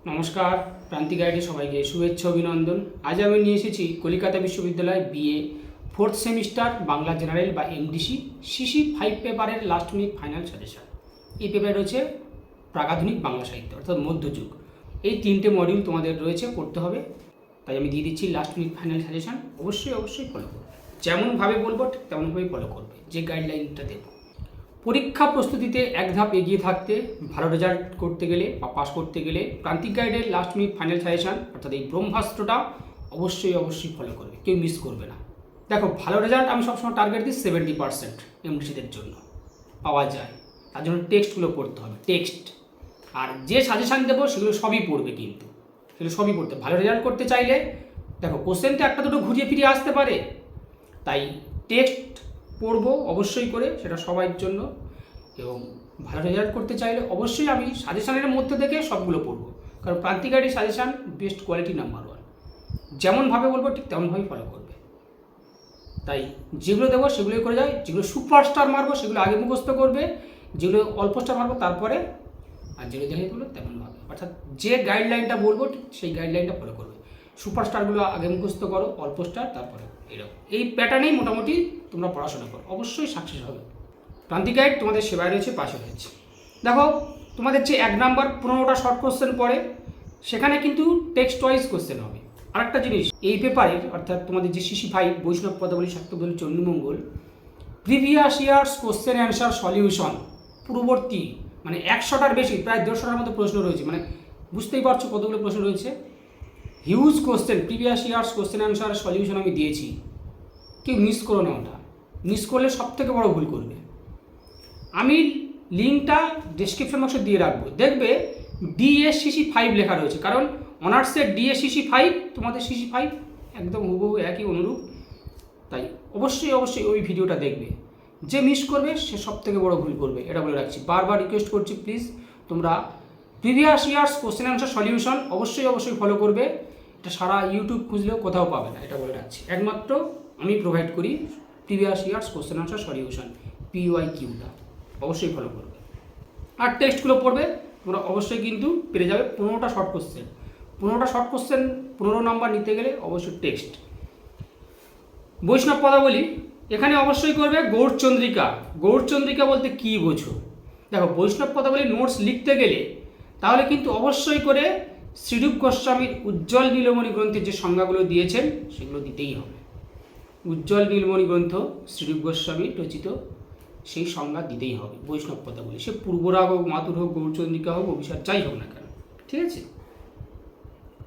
নমস্কার, প্রান্তিক গাইডে সবাইকে শুভেচ্ছা অভিনন্দন। আজ আমি নিয়ে এসেছি কলকাতা বিশ্ববিদ্যালয় BA fourth semester Bangla general বা এমডিসি সিসি 5 পেপারের লাস্ট মিনিট ফাইনাল সাজেশন। এই পেপারে রয়েছে প্রাকাধুনিক বাংলা সাহিত্য অর্থাৎ মধ্যযুগ। এই তিনটে মডিউল তোমাদের রয়েছে, করতে হবে। তাই আমি দিয়ে দিচ্ছি লাস্ট মিনিট ফাইনাল সাজেশন। অবশ্যই ফলো করবে, যেমনভাবে বলবো ঠিক তেমনভাবেই ফলো করবে, যে গাইডলাইনটা দেবো। পরীক্ষা প্রস্তুতিতে এক ধাপ এগিয়ে থাকতে, ভালো রেজাল্ট করতে গেলে বা পাস করতে গেলে প্রান্তিক গাইডের লাস্ট মিনিট ফাইনাল সাজেশন অর্থাৎ এই ব্রহ্মাস্ত্রটা অবশ্যই ফলো করবে, কেউ মিস করবে না। দেখো, ভালো রেজাল্ট আমি সবসময় টার্গেট দিই 70% এমডিসিদের জন্য পাওয়া যায়। তার জন্য টেক্সটগুলো পড়তে হবে, টেক্সট। আর যে সাজেশান দেবো সেগুলো সবই পড়বে, কিন্তু সেগুলো সবই পড়তে। ভালো রেজাল্ট করতে চাইলে দেখো, কোশ্চেনটা একটা দুটো ঘুরিয়ে ফিরিয়ে আসতে পারে, তাই টেক্সট পড়বো অবশ্যই করে, সেটা সবার জন্য। এবং ভালো রেজাল্ট করতে চাইলে অবশ্যই আমি সাজেশানের মধ্যে থেকে সবগুলো পড়বো, কারণ প্রান্তিক গাইডের সাজেশান বেস্ট কোয়ালিটি নাম্বার 1। যেমনভাবে বলবো ঠিক তেমনভাবেই ফলো করবে। তাই যেগুলো দেবো সেগুলোই করে যায়। যেগুলো সুপারস্টার মারবো সেগুলো আগে মুখস্থ করবে, যেগুলো অল্প স্টার মারবো তারপরে, আর যেগুলো দেখে বলবো তেমনভাবে, অর্থাৎ যে গাইডলাইনটা বলবো ঠিক সেই গাইডলাইনটা ফলো করবে। সুপারস্টারগুলো আগে মুখস্থ করো, অল্প স্টার তারপরে, এরকম এই প্যাটার্নেই মোটামুটি তোমরা পড়াশোনা করো, অবশ্যই সাকসেস হবে। প্রান্তিক গাইড তোমাদের সেবায় রয়েছে, পাশে রয়েছে। দেখো, তোমাদের যে 1 নাম্বার 15টা শর্ট কোশ্চেন পড়ে, সেখানে কিন্তু টেক্সট ওয়াইজ কোশ্চেন হবে। আরেকটা জিনিস, এই পেপারের অর্থাৎ তোমাদের যে সিসি 5 বৈষ্ণব পদাবলী শাক্তবলী Chandimangal previous years question answer solution পূর্ববর্তী, মানে 100টার বেশি, প্রায় 150টার মতো প্রশ্ন রয়েছে। মানে বুঝতেই পারছো কতগুলো প্রশ্ন রয়েছে। Huge question, previous years question answer solution আমি দিয়েছি, কেউ মিস করো না। ওটা মিস করলে সবথেকে বড় ভুল করবে। আমি লিঙ্কটা ডেসক্রিপশন বক্সে দিয়ে রাখবো, দেখবে ডিএসসিসি 5 লেখা রয়েছে, কারণ অনার্সের ডিএসসিসি 5 তোমাদের সিসি 5 একদম হুবহু একই অনুরূপ। তাই অবশ্যই ওই ভিডিওটা দেখবে। যে মিস করবে সে সবথেকে বড় ভুল করবে, এটা বলে রাখছি। বারবার রিকোয়েস্ট করছি, প্লিজ তোমরা previous years question answer solution অবশ্যই ফলো করবে। এটা সারা ইউটিউব খুঁজলেও কোথাও পাবে না, এটা বলে রাখছি। একমাত্র আমি প্রোভাইড করি previous years question answer solution, PYQটা অবশ্যই ফলো করবে। আর টেক্সটগুলো পড়বে তোমরা, অবশ্যই কিন্তু পেরে যাবে 15টা শর্ট কোশ্চেন। 15টা শর্ট কোশ্চেন 15 নাম্বার নিতে গেলে অবশ্যই টেক্সট। বৈষ্ণব পদাবলী এখানে অবশ্যই করবে গৌড়চন্দ্রিকা। গৌড়চন্দ্রিকা বলতে কী বোঝো? দেখো, বৈষ্ণব পদাবলী নোটস লিখতে গেলে তাহলে কিন্তু অবশ্যই করে শ্রীরূপ গোস্বামীর উজ্জ্বল নীলমণি গ্রন্থের যে সংজ্ঞাগুলো দিয়েছেন সেগুলো দিতেই হবে। উজ্জ্বল নীলমণি গ্রন্থ শ্রীরূপ গোস্বামী রচিত, সেই সংজ্ঞা দিতেই হবে বৈষ্ণব পদাবলী। সে পূর্বরাগ হোক, মাতুর হোক, গৌড়চন্দ্রিকা হোক, অভিসার যাই হোক না কেন, ঠিক আছে?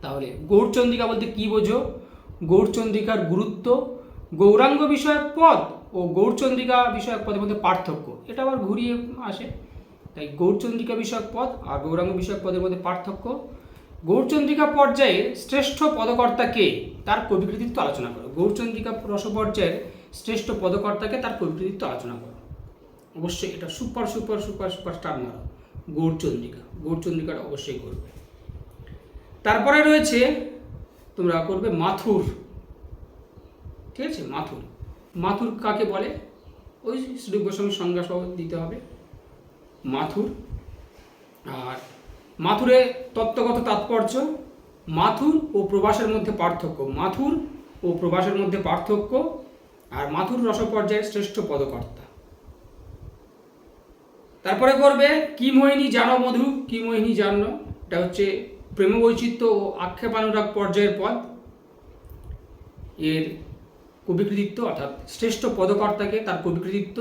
তাহলে গৌড়চন্দ্রিকা বলতে কী বোঝো? গৌড়চন্দ্রিকার গুরুত্ব, গৌরাঙ্গ বিষয়ক পদ ও গৌড়চন্দ্রিকা বিষয়ক পদের মধ্যে পার্থক্য, এটা আবার ঘুরিয়ে আসে। তাই গৌড়চন্দ্রিকা বিষয়ক পদ আর গৌরাঙ্গ বিষয়ক পদের মধ্যে পার্থক্য। গৌড়চন্দ্রিকা পর্যায়ের শ্রেষ্ঠ পদকর্তা কে, তার কবিকৃতিত্ব আলোচনা করো। গৌড়চন্দ্রিকা রস পর্যায়ের শ্রেষ্ঠ পদকর্তাকে, তার কবিকৃতিত্ব আলোচনা করো। অবশ্যই এটা সুপারস্টার মারো গৌড়চন্দ্রিকাটা অবশ্যই করবে। তারপরে রয়েছে তোমরা করবে মাথুর, ঠিক আছে? মাথুর কাকে বলে? ওই শ্রীরূপ গোস্বামীর সংজ্ঞা সহ দিতে হবে মাথুর। আর মাথুরে তত্ত্বগত তাৎপর্য, মাথুর ও প্রবাসের মধ্যে পার্থক্য, আর মাথুর রসপর্যায়ের শ্রেষ্ঠ পদকর্তা। তারপরে করবে কি মোহিনী জানো মধু, কি মোহিনী জানো, এটা হচ্ছে প্রেম বৈচিত্র্য ও আক্ষেপানুরাগ পর্যায়ের পদ। এর কবিকৃতিত্ব অর্থাৎ শ্রেষ্ঠ পদকর্তাকে, তার কবিকৃতিত্ব,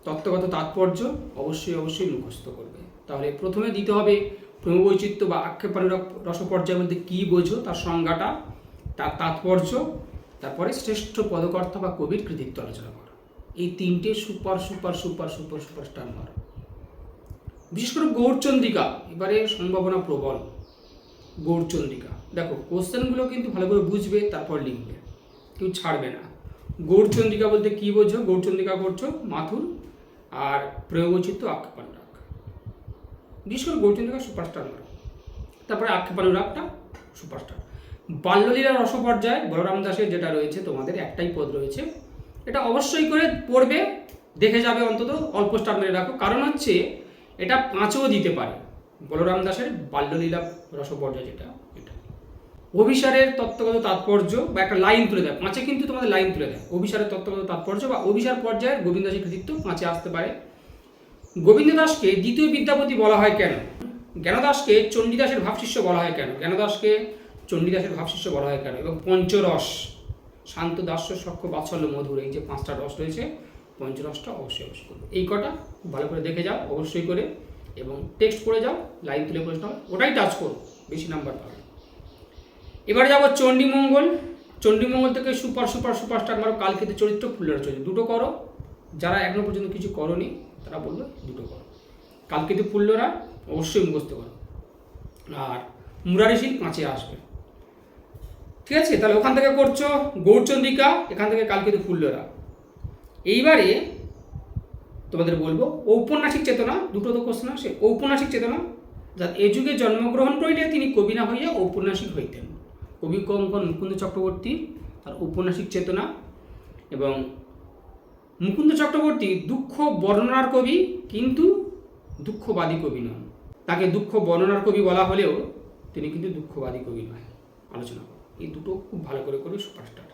তত্ত্বগত তাৎপর্য অবশ্যই মুখস্থ করবে। তাহলে প্রথমে দিতে হবে প্রেম বৈচিত্র্য বা আক্ষেপানুরাগ রসপর্যায়ের মধ্যে কী বোঝো, তার সংজ্ঞাটা, তার তাৎপর্য, তারপরে শ্রেষ্ঠ পদকর্তা বা কবির কৃতিত্ব আলোচনা করো। এই তিনটে সুপারস্টার মারো। বিশেষ করে গৌড়চন্দ্রিকা এবারে সম্ভাবনা প্রবল। গৌড়চন্দ্রিকা দেখো, কোশ্চেনগুলো কিন্তু ভালো করে বুঝবে, তারপর লিখবে, কেউ ছাড়বে না। গৌড়চন্দ্রিকা বলতে কী বোঝো? গৌড়চন্দ্রিকা করছো মাথুর আর প্রেমবৈচিত্র্য আক্ষেপানুরাগ। বিশেষ করে গৌড়চন্দ্রিকা সুপারস্টার মারো। তারপরে আক্ষেপানুরাগটা সুপারস্টার। বাল্যলীলা রসপর্যায় বলরাম দাসের যেটা রয়েছে, তোমাদের একটাই পদ রয়েছে, এটা অবশ্যই করে পড়বে, দেখে যাবে, অন্তত অল্প স্টার মেরে রাখো। কারণ হচ্ছে এটা 5ও দিতে পারে। বলরাম দাসের বাল্যলীলা রসপর্যায় যেটা এটা। অভিসারের তত্ত্বগত তাৎপর্য বা একটা লাইন তুলে দেয়, পাঁচে কিন্তু তোমাদের লাইন তুলে দেয়। অভিসারের তত্ত্বগত তাৎপর্য বা অভিসার পর্যায়ের গোবিন্দ দাসের কৃতিত্ব পাঁচে আসতে পারে। গোবিন্দ দাসকে দ্বিতীয় বিদ্যাপতি বলা হয় কেন? জ্ঞানদাসকে চণ্ডীদাসের ভাবশিষ্য বলা হয় কেন? জ্ঞানদাসকে চণ্ডীদাসের ভাবশিষ্য বলা হয় কেন? এবং পঞ্চরস, শান্ত, দাস্য, সখ্য, বাৎসল্য, মধুর, এই যে 5টা রস রয়েছে, পঞ্চরসটা অবশ্যই করবে। এই কটা খুব ভালো করে দেখে যাও অবশ্যই করে, এবং টেক্সট করে যাও, লাইন তুলে প্রশ্ন হবে ওটাই টাচ করো, বেশি নাম্বার পাবে। এবারে যাবো চণ্ডীমঙ্গল। চণ্ডীমঙ্গল থেকে সুপারস্টার মারো, কালকেতু চরিত্র, ফুল্লরা চরিত্র, দুটো করো। যারা এখনো পর্যন্ত কিছু করনি তারা বললো দুটো করো। কালকেতু ফুল্লরা অবশ্যই মুখস্থ করো, আর মুরারিশীল 5-এ আসবে। ঠিক আছে, তাহলে ওখান থেকে করছো গৌরচন্দ্রিকা, এখান থেকে কালকেতু ফুল্লরা। এইবারে তোমাদের বলবো ঔপন্যাসিক চেতনা, দুটো তো কোশ্চেন আসে। ঔপন্যাসিক চেতনা, যা এ যুগে জন্মগ্রহণ করিলে তিনি কবি না হইয়া ঔপন্যাসিক হইতেন। কবি কঙ্কন মুকুন্দ চক্রবর্তী, তার ঔপন্যাসিক চেতনা। এবং মুকুন্দ চক্রবর্তী দুঃখ বর্ণনার কবি, কিন্তু দুঃখবাদী কবি নন। তাকে দুঃখ বর্ণনার কবি বলা হলেও তিনি কিন্তু দুঃখবাদী কবি নয়। আলোচনা করো, এই দুটো খুব ভালো করে করে সুপারস্টার।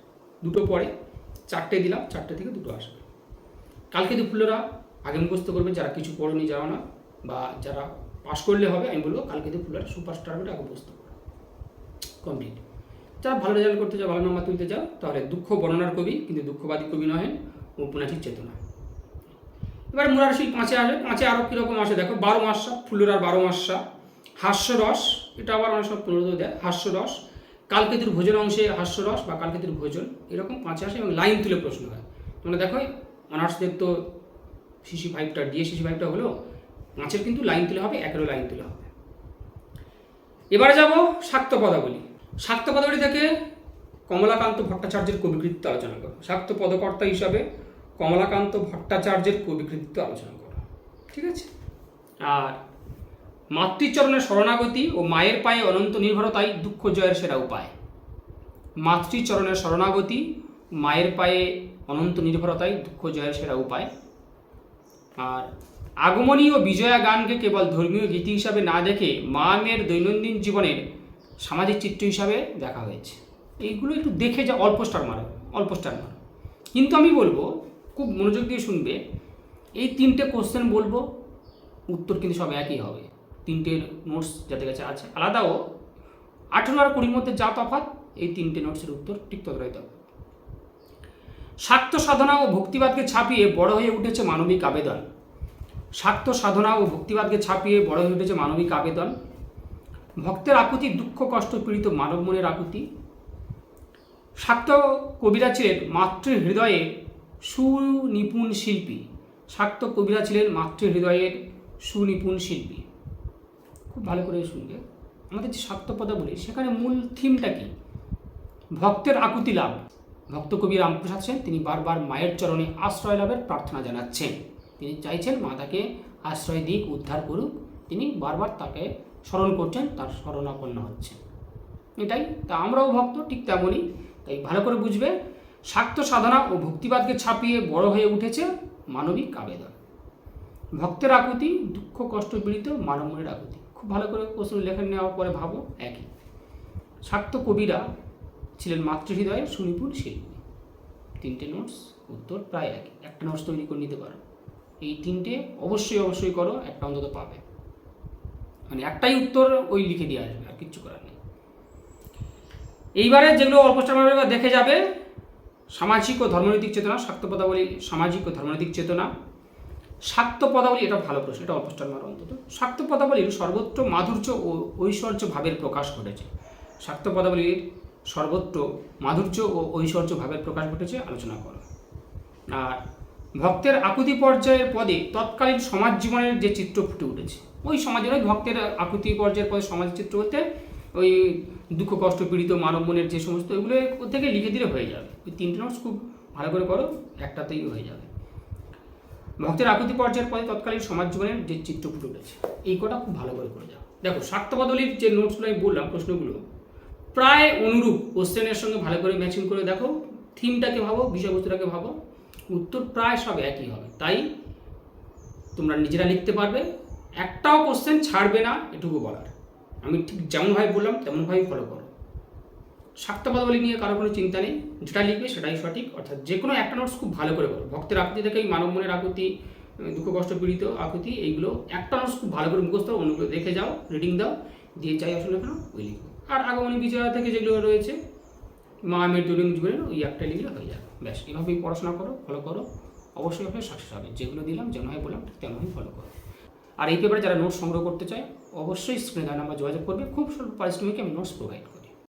দুটো পরে 4টে দিলাম, 4টে থেকে দুটো আসবে। কালকেতু ফুল্লরা আগে মুখস্থ করবে, যারা কিছু পড়োনি যাও না, বা যারা পাস করলে হবে, আমি বলবো কালকেতু ফুল্লরা সুপারস্টার বলে আগে মুখস্থ করো, কমপ্লিট। যারা ভালো রেজাল্ট করতে চাও, ভালো নাম্বার তুলতে চাও, তাহলে দুঃখ বর্ণনার কবি কিন্তু দুঃখবাদী কবি নয়, ঔপন্যাসিক চেতনা। এবার মুরারিশীল 5-এ আসবে। 5-এ আরও কীরকম আসে দেখো, 12 মাসা, ফুল্লরার 12 মাসা, হাস্যরস, এটা আবার অনেক সব 15 দেয়, হাস্যরস, কালকেতুর ভোজন অংশে হাস্যরস বা কালকেতুর ভোজন, এরকম 5-এ আসে এবং লাইন তুলে প্রশ্ন হয়। তোমরা দেখো অনার্সদের তো সিসি 5টা, ডিএসসি 5টা হলো, 5-এর কিন্তু লাইন তুলে হবে, 1-এরও লাইন তুলে হবে। এবারে যাব শাক্ত পদাবলী। শাক্ত পদাবলী থেকে কমলাকান্ত ভট্টাচার্যের কবিকৃতিত্ব আলোচনা করো। শাক্ত পদকর্তা হিসাবে কমলাকান্ত ভট্টাচার্যের কবিকৃতিত্ব আলোচনা করো, ঠিক আছে। আর মাতৃচরণের শরণাগতি ও মায়ের পায়ে অনন্ত নির্ভরতাই দুঃখ জয়ের সেরা উপায়। মাতৃচরণের শরণাগতি, মায়ের পায়ে অনন্ত নির্ভরতাই দুঃখ জয়ের সেরা উপায়। আর আগমনী ও বিজয়া গানকে কেবল ধর্মীয় গীতি হিসাবে না দেখে মা মেয়ের দৈনন্দিন জীবনের সামাজিক চিত্র হিসাবে দেখা হয়েছে। এইগুলো একটু দেখে যা, অল্প স্টার মারো। কিন্তু আমি বলবো খুব মনোযোগ দিয়ে শুনবে, এই 3টে কোশ্চেন বলবো, উত্তর কিন্তু সব একই হবে। 3টে নোটস যাদের কাছে আছে, আলাদাও 18 আর 20 মধ্যে যা তফাৎ, এই 3টে নোটসের উত্তর ঠিক ততটাই তফাৎ। শাক্ত সাধনা ও ভক্তিবাদকে ছাপিয়ে বড় হয়ে উঠেছে মানবিক আবেদন। শাক্ত সাধনা ও ভক্তিবাদকে ছাপিয়ে বড় হয়ে উঠেছে মানবিক আবেদন। ভক্তের আকুতি দুঃখ কষ্ট পীড়িত মানব মনের আকুতি। শাক্ত কবিরা ছিলেন মাতৃহৃদয়ের সুনিপুণ শিল্পী। শাক্ত কবিরা ছিলেন মাতৃহৃদয়ের সুনিপুণ শিল্পী। খুব ভালো করে শুনবে, আমাদের যে শাক্ত পদাবলী, সেখানে মূল থিমটা কি? ভক্তের আকুতি লাভ। ভক্ত কবি রামপ্রসাদ সেন তিনি বারবার মায়ের চরণে আশ্রয় লাভের প্রার্থনা জানাচ্ছেন। তিনি চাইছেন মা তাকে আশ্রয় দিক, উদ্ধার করুক। তিনি বারবার তাকে স্মরণ করছেন, তার শরণাপন্ন হচ্ছেন। এটাই, তা আমরাও ভক্ত ঠিক তেমনই। তাই ভালো করে বুঝবে, শাক্ত সাধনা ও ভক্তিবাদকে ছাপিয়ে বড় হয়ে উঠেছে মানবিক আবেদন। ভক্তের আকুতি দুঃখ কষ্ট পীড়িত মানব মনের আকুতি। খুব ভালো করে প্রশ্ন লেখা নেওয়ার পরে ভাবো, একই। শাক্ত কবিরা ছিলেন মাতৃহৃদয়ের সুনিপুণ শিল্পী। 3টে নোটস, উত্তর প্রায় একই। একটা নোটস তৈরি করে নিতে পারো, এই 3টে অবশ্যই করো, একটা অন্তত পাবে। মানে একটাই উত্তর ওই লিখে দিয়ে আসবে, আর কিচ্ছু করার নেই। এইবারে যেগুলো অল্পস্টার দেখে যাবে, সামাজিক ও ধর্মনৈতিক চেতনা। শাক্ত পদাবলী সামাজিক ও ধর্মনৈতিক চেতনা। শাক্ত পদাবলী, এটা ভালো প্রশ্ন, এটা অল্পস্টার মারো অন্তত। শাক্ত পদাবলীর সর্বত্র মাধুর্য ও ঐশ্বর্য ভাবের প্রকাশ ঘটেছে। শাক্ত পদাবলীর সর্বত্র মাধুর্য ও ঐশ্বর্য ভাবের প্রকাশ ঘটেছে, আলোচনা করো। আর ভক্তের আকুতি পর্যায়ের পদে তৎকালীন সমাজ জীবনের যে চিত্র ফুটে উঠেছে, ওই সমাজের, ওই ভক্তের আকুতি পর্যায়ের পদে সমাজের চিত্র বলতে ওই দুঃখ কষ্ট পীড়িত মানব মনের যে সমস্ত, ওইগুলো থেকে লিখে দিলে হয়ে যাবে। ওই 3টে নোটস খুব ভালো করে করো, একটাতেই হয়ে যাবে। ভক্তের আকুতি পর্যায়ের পদে তৎকালীন সমাজ জীবনের যে চিত্র ফুটে উঠেছে, এই কটা খুব ভালো করে যাও। দেখো শাক্ত পদাবলীর যে নোটসগুলো আমি বললাম, প্রশ্নগুলো প্রায় অনুরূপ, কোশ্চেনের সঙ্গে ভালো করে ম্যাচিং করে দেখো, থিমটাকে ভাবো, বিষয়বস্তুটাকে ভাবো, উত্তর প্রায় সব একই হবে। তাই তোমরা নিজেরা লিখতে পারবে, একটাও কোশ্চেন ছাড়বে না, এটুকু বলার। আমি ঠিক যেমনভাবে বললাম তেমনভাবেই ফলো করো। শাক্তপদাবলী নিয়ে কারো কোনো চিন্তা নেই, যেটা লিখবে সেটাই সঠিক। অর্থাৎ যে কোনো একটা নোটস খুব ভালো করে করো। ভক্তের আকুতি থেকে মানব মনের আকুতি, দুঃখ কষ্ট পীড়িত আকুতি, এইগুলো একটা নোটস খুব ভালো করে মুখস্থ, অন্যগুলো দেখে যাও, রিডিং দাও, দিয়ে যাই আসলে কেন ওই লিখো। আর আগমনী বিজয়া থেকে যেগুলো রয়েছে মহামের দৈনিক জীবনের ওই একটা লিখলে হয়ে যাবে। ব্যাস, এভাবেই পড়াশোনা করো, ফলো করো, অবশ্যই আপনার সাকসেস হবে। যেগুলো দিলাম যেমনভাবে বললাম ঠিক তেমনভাবে ফলো করো। আর এই পেপারে যারা নোটস সংগ্রহ করতে চায় অবশ্যই স্ক্রিনে দেওয়া নাম্বার যোগাযোগ করবে। খুব স্বল্প পারিশ্রমিকে আমি নোটস প্রোভাইড করি।